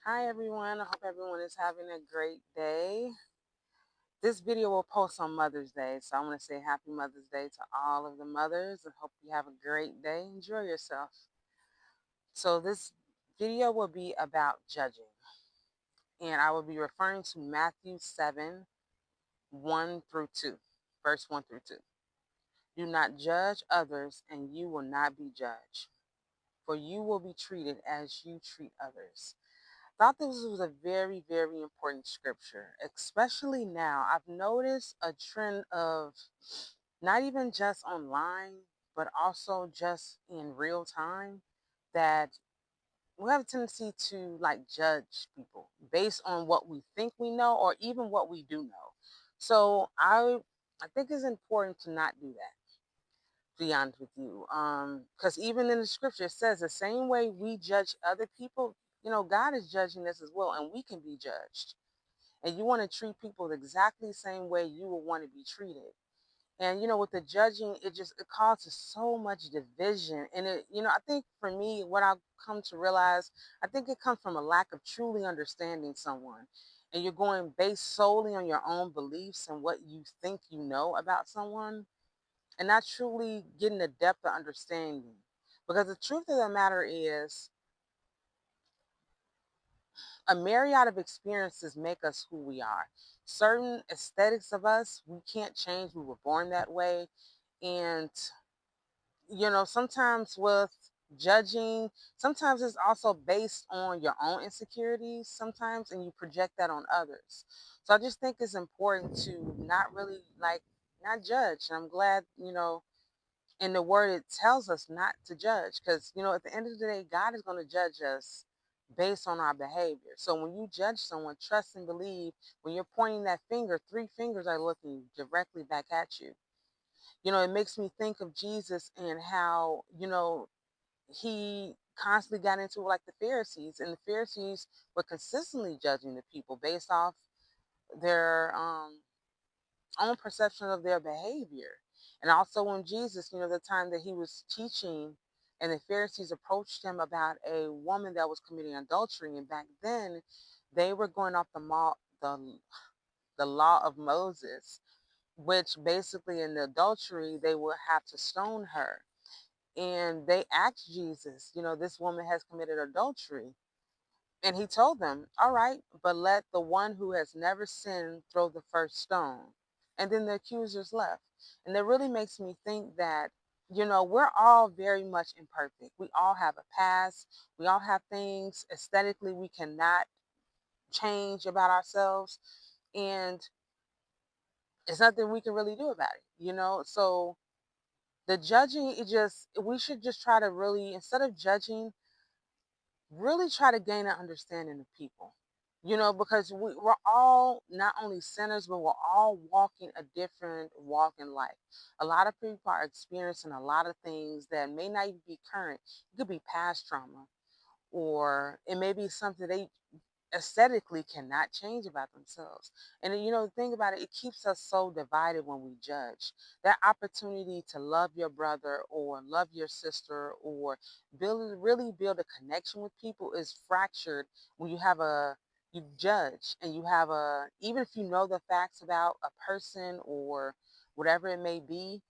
Hi everyone, I hope everyone is having a great day. This video will post on Mother's Day, so I want to say happy Mother's Day to all of the mothers and hope you have a great day. Enjoy yourself. So this video will be about judging, and I will be referring to Matthew 7, 1 through 2, verse 1 through 2. Do not judge others, and you will not be judged, for you will be treated as you treat others. Thought this was a very, very important scripture, especially now. I've noticed a trend of not even just online, but also just in real time that we have a tendency to like judge people based on what we think we know or even what we do know. So I think it's important to not do that, to be honest with you. Because even in the scripture it says the same way we judge other people, God is judging us as well, and we can be judged. And you want to treat people exactly the same way you would want to be treated. And with the judging, it causes so much division. And I think for me, what I've come to realize, I think it comes from a lack of truly understanding someone. And you're going based solely on your own beliefs and what you think you know about someone, and not truly getting the depth of understanding. Because the truth of the matter is, a myriad of experiences make us who we are. Certain aesthetics of us, we can't change. We were born that way. And, sometimes with judging, sometimes it's also based on your own insecurities, sometimes, and you project that on others. So I just think it's important to not really not judge. And I'm glad, in the word it tells us not to judge, because at the end of the day God is going to judge us based on our behavior. So when you judge someone, trust and believe, when you're pointing that finger, three fingers are looking directly back at you. It makes me think of Jesus and how he constantly got into like the Pharisees, and the Pharisees were consistently judging the people based off their own perception of their behavior. And also when Jesus, the time that he was teaching and the Pharisees approached him about a woman that was committing adultery. And back then they were going off the law of Moses, which basically in the adultery they would have to stone her. And they asked Jesus, this woman has committed adultery. And he told them, all right, but let the one who has never sinned throw the first stone. And then the accusers left. And that really makes me think that, we're all very much imperfect. We all have a past. We all have things aesthetically we cannot change about ourselves. And it's nothing we can really do about it. So the judging, we should just try to really, instead of judging, really try to gain an understanding of people, because we're all not only sinners, but we're all walking a different walk in life. A lot of people are experiencing a lot of things that may not even be current. It could be past trauma, or it may be something they aesthetically cannot change about themselves. And the thing about it, it keeps us so divided when we judge. That opportunity to love your brother or love your sister or really build a connection with people is fractured when you judge, and you have even if you know the facts about a person or whatever it may be,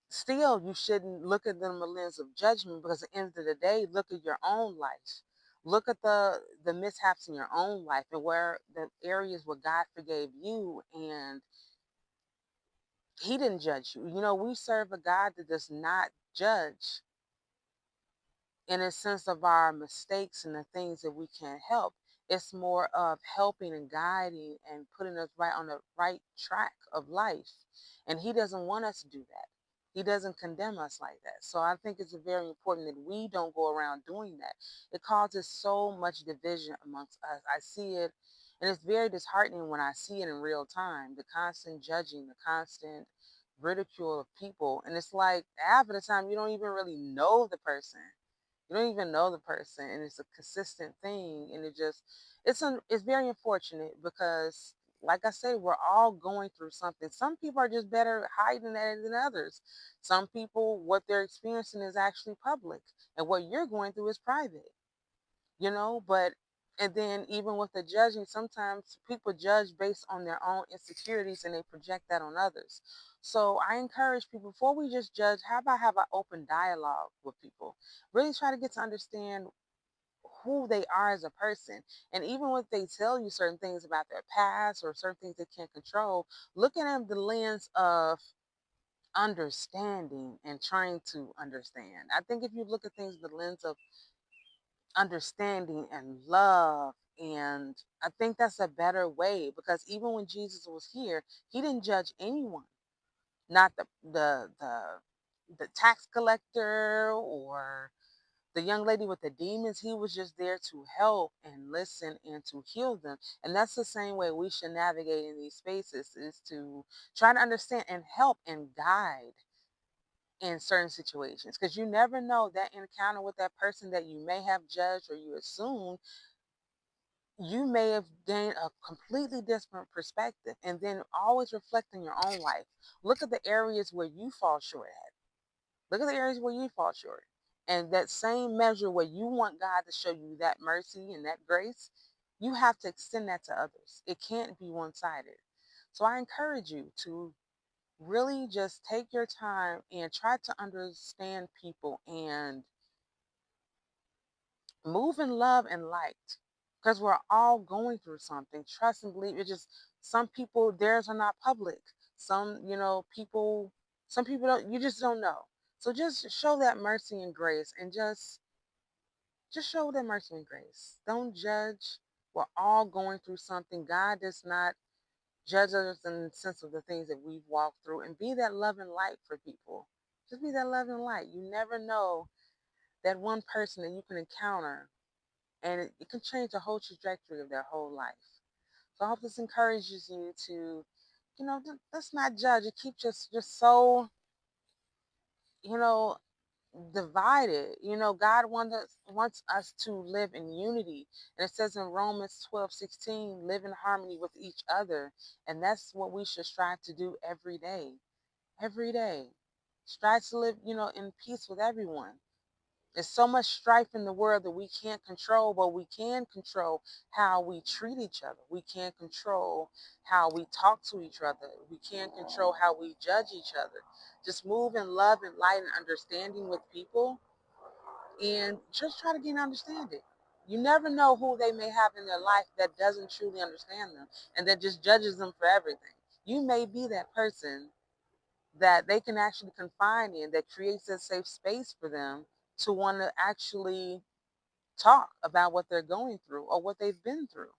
still you shouldn't look at them a lens of judgment, because at the end of the day, look at your own life. Look at the mishaps in your own life and where the areas where God forgave you and he didn't judge you. We serve a God that does not judge in a sense of our mistakes and the things that we can't help. It's more of helping and guiding and putting us right on the right track of life. And he doesn't want us to do that. He doesn't condemn us like that. So I think it's very important that we don't go around doing that. It causes so much division amongst us. I see it, and it's very disheartening when I see it in real time. The constant judging, the constant ridicule of people. And it's like half of the time you don't even really know the person. You don't even know the person, and it's a consistent thing, and it's very unfortunate because, like I say, we're all going through something. Some people are just better hiding it than others. Some people, what they're experiencing is actually public, and what you're going through is private. But And then even with the judging, sometimes people judge based on their own insecurities and they project that on others. So I encourage people, before we just judge, how about have an open dialogue with people? Really try to get to understand who they are as a person. And even when they tell you certain things about their past or certain things they can't control, look at them the lens of understanding and trying to understand. I think if you look at things the lens of understanding and love, and I think that's a better way, because even when Jesus was here, he didn't judge anyone, not the tax collector or the young lady with the demons. He was just there to help and listen and to heal them. And that's the same way we should navigate in these spaces, is to try to understand and help and guide in certain situations, because you never know that encounter with that person that you may have judged or you assumed, you may have gained a completely different perspective. And then always reflect on your own life. Look at the areas where you fall short at. Look at the areas where you fall short. And that same measure where you want God to show you that mercy and that grace, you have to extend that to others. It can't be one sided. So I encourage you to really just take your time and try to understand people and move in love and light, because we're all going through something. Trust and believe. It just, some people, theirs are not public. Some, people, some people don't, you just don't know. So just show that mercy and grace, and just show that mercy and grace. Don't judge. We're all going through something. God does not judge us in the sense of the things that we've walked through, and be that love and light for people. Just be that love and light. You never know that one person that you can encounter, and it can change the whole trajectory of their whole life. So I hope this encourages you to, let's not judge. It keeps just so, you know, divided. God wants us to live in unity. And it says in Romans 12:16, live in harmony with each other. And that's what we should strive to do every day. Every day. Strive to live, in peace with everyone. There's so much strife in the world that we can't control, but we can control how we treat each other. We can't control how we talk to each other. We can't control how we judge each other. Just move in love and light and understanding with people, and just try to get an understanding. You never know who they may have in their life that doesn't truly understand them and that just judges them for everything. You may be that person that they can actually confide in, that creates a safe space for them to want to actually talk about what they're going through or what they've been through.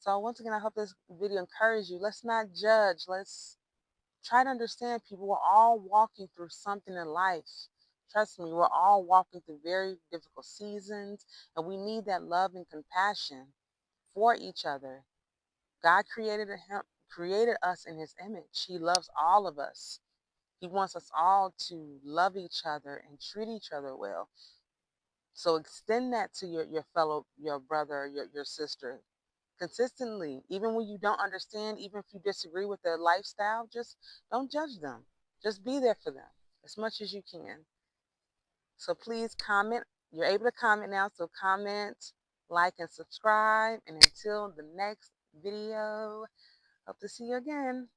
So once again, I hope this video encourages you. Let's not judge. Let's try to understand people. We're all walking through something in life. Trust me, we're all walking through very difficult seasons, and we need that love and compassion for each other. God created us in his image. He loves all of us. He wants us all to love each other and treat each other well. So extend that to your brother, your sister, consistently. Even when you don't understand, even if you disagree with their lifestyle, just don't judge them. Just be there for them as much as you can. So please comment. You're able to comment now, so comment, like, and subscribe. And until the next video, hope to see you again.